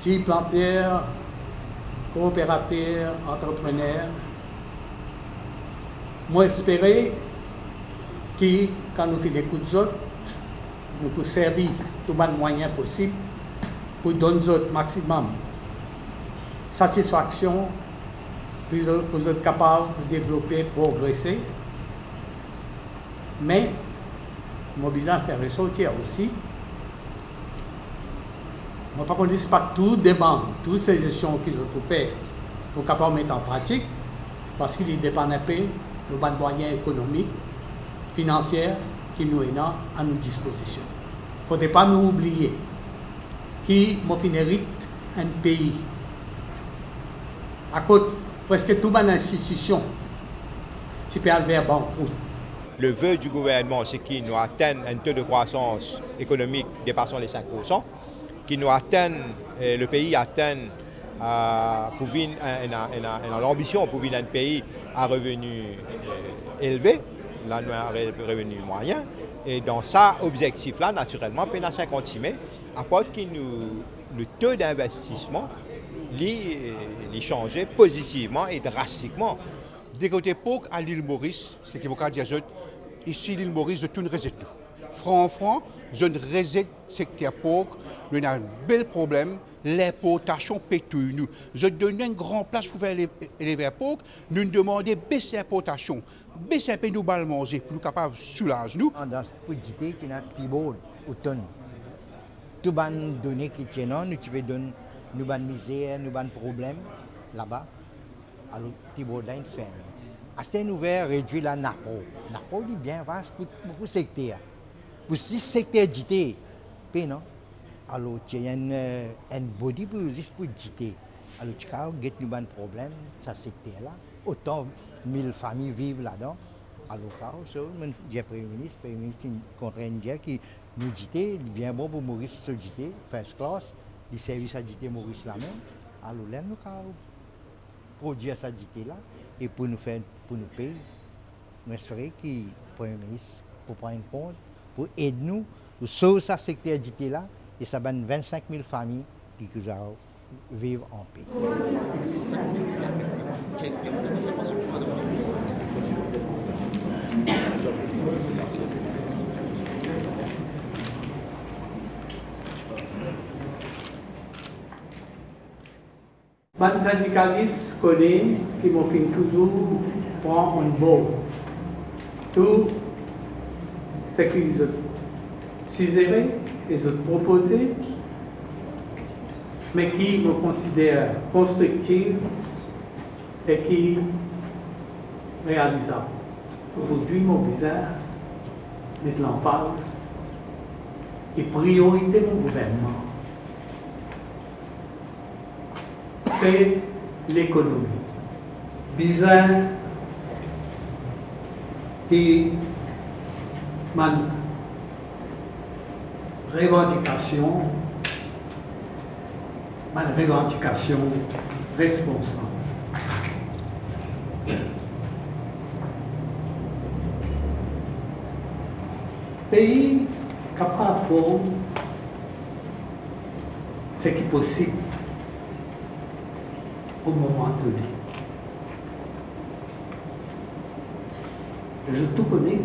qui planteurs, coopérateurs, entrepreneurs, moi espérer que quand nous faisons des coups de autres, nous pouvons servir tout le moyen possible pour donner au maximum satisfaction pour être capable de développer, progresser. Mais, mon besoin de faire ressortir aussi. Moi, par contre, ce n'est pas tout dépend, toutes ces gestions qu'ils ont fait pour capable mettre en pratique, parce qu'il dépend un peu de bon moyen économique, financier qui nous est à notre disposition. Il ne faudrait pas nous oublier qui mérite un pays. À côté, presque toute une institution, tu peux aller vers banqueroute. Le vœu du gouvernement, c'est qu'il nous atteigne un taux de croissance économique dépassant les 5%, qu'il nous atteigne, le pays atteigne l'ambition pour vivre un pays à revenus élevés, revenu moyen. Et dans ça, objectif-là, naturellement, PENA 56 mai apporte qu'il nous le taux d'investissement l'y changer positivement et drastiquement. Des côtés pauvres à l'île Maurice, c'est qu'il faut dire ici l'île Maurice, je tout reset tout. Franc, je ne reset secteur pauvre, nous avons un bel problème, l'importation pétouille nous. Je donne une grande place pour faire les verts pauvres, nous demandons baisser l'importation, baisser un peu nous balles manger pour nous capables de soulager nous. Dans ce petit pays qui n'a plus beau, automne. Tout les données qui tiennent, nous tu veux donner nous ban misère, nous ban problème là-bas. Alors, Thibaudin fait. Assez ouvert, réduit la NAPO. NAPO est bien vaste pour beaucoup de secteurs. Pour 6 secteurs d'IT, non? Alors, il y a un body pour juste pour d'IT. Alors, tu as un problème, ce secteur-là. Autant 1000 familles vivent là-dedans. Alors, je dis au Premier ministre, contraint de dire que nous d'IT, il est bien bon pour Maurice sur d'IT, first class, les services à d'IT Maurice là même. Alors, là, nous avons produire cette dité-là et pour nous payer, nous espérons que le Premier ministre pour prendre compte, pour aider nous, pour sauver ce secteur dité-là et ça va 25 000 familles qui vivent en paix. Les syndicalistes connaissent qui m'ont fait toujours prendre en beau tout ce qu'ils ont suggéré et ont proposé, mais qui me considèrent constructifs et qui réalisables. Aujourd'hui, mon besoin de l'emphase et priorité de mon gouvernement. C'est l'économie. Besoin de ma revendication responsable. Pays capable de faire ce qui est possible au moment donné. Et je tout connais.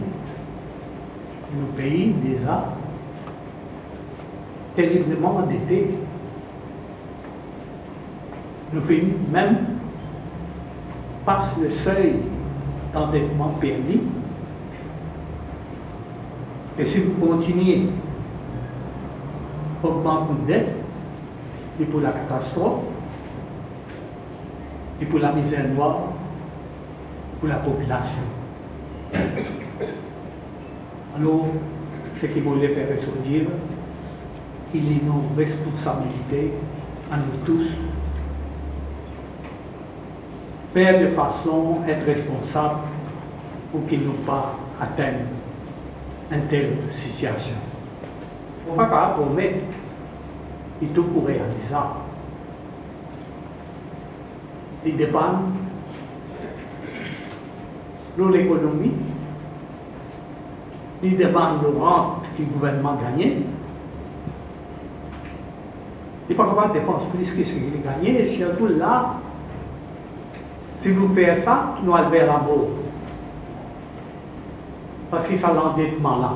Nos pays déjà terriblement endettés. Nous faisons même passe le seuil d'endettement permis. Et si vous continuez à augmenter nos dettes, et pour la catastrophe, et pour la misère noire, pour la population. Alors, ce qui voulait faire ressortir, il est nos responsabilités à nous tous, faire de façon être responsable pour qu'ils n'ont pas atteint une telle situation. On ne va pas promettre et tout pour réaliser. Il dépend de l'économie, il dépend de la rente que le gouvernement gagne, Il ne peut pas dépenser plus que ce qu'il a gagné. Et surtout là, si nous faisons ça, nous allons vers la mort. Parce que ça l'endettement là.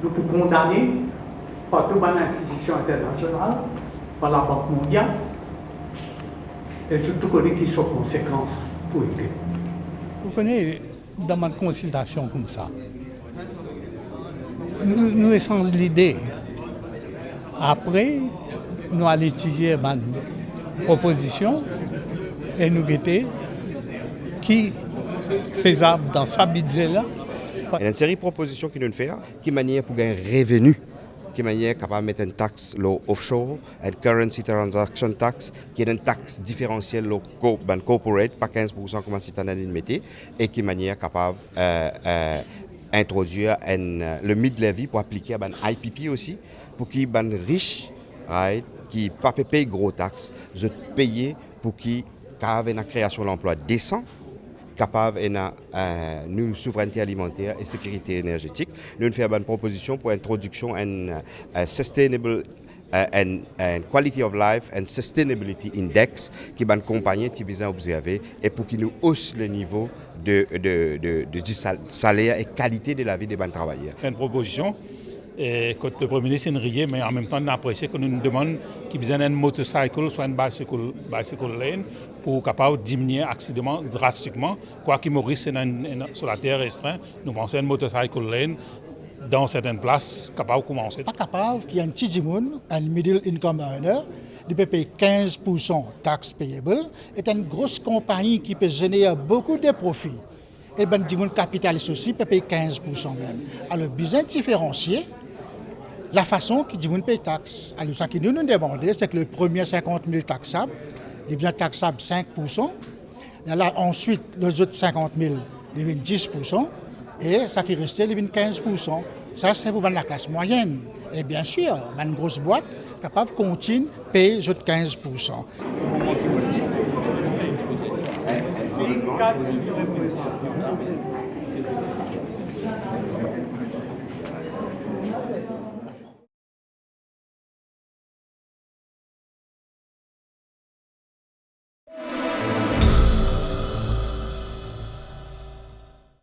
Nous pouvons condamner par toute institution internationale, par la Banque mondiale, et surtout qui sont conséquences pour les pays. Vous connaissez, dans ma consultation comme ça, nous essence l'idée. Après, nous allons étudier ma proposition et nous guetter qui est faisable dans sa budget-là. Il y a une série de propositions qui nous fait, qui manière pour gagner revenu, qui manière capable de mettre une taxe offshore, une currency transaction tax, qui est une taxe différentielle corporate, pas 15% comme si tu as dit, et qui manière capable introduire le mid-levy pour appliquer à IPP aussi, pour qu'ils soient riches, right, qui ne pas payer gros taxes, je payer pour qu'ils aient une création d'emplois décent, capable de souveraineté alimentaire et sécurité énergétique. Nous faisons une proposition pour l'introduction d'un sustainable and quality of life and sustainability index qui va accompagner qui besoin observer et pour qu'il nous hausse le niveau de salaire et qualité de la vie des travailleurs. Une proposition. Et quand le Premier ministre est rié, mais en même temps, on a apprécié que nous demandons qu'il y ait une motorcycle, soit une bicycle lane, pour capable diminuer l'accident drastiquement. Quoi qu'il Maurice sur la terre restreinte, nous pensons une motorcycle lane dans certaines places capable de commencer. Pas capable qu'il y ait un petit monde, un middle income earner, qui peut payer 15% tax payable, est une grosse compagnie qui peut générer beaucoup de profits. Et ben du monde capitaliste aussi peut payer 15% même. Alors, besoin différencier la façon que du monde paye taxe. Alors, ce que nous demandons, c'est que le premier 50 000 taxables, il est bien taxable 5%. Et là, ensuite, les autres 50 000 deviennent 10%. Et ça qui reste, il devient 15%. Ça, c'est pour la classe moyenne. Et bien sûr, une grosse boîte capable de continuer à payer les autres 15%.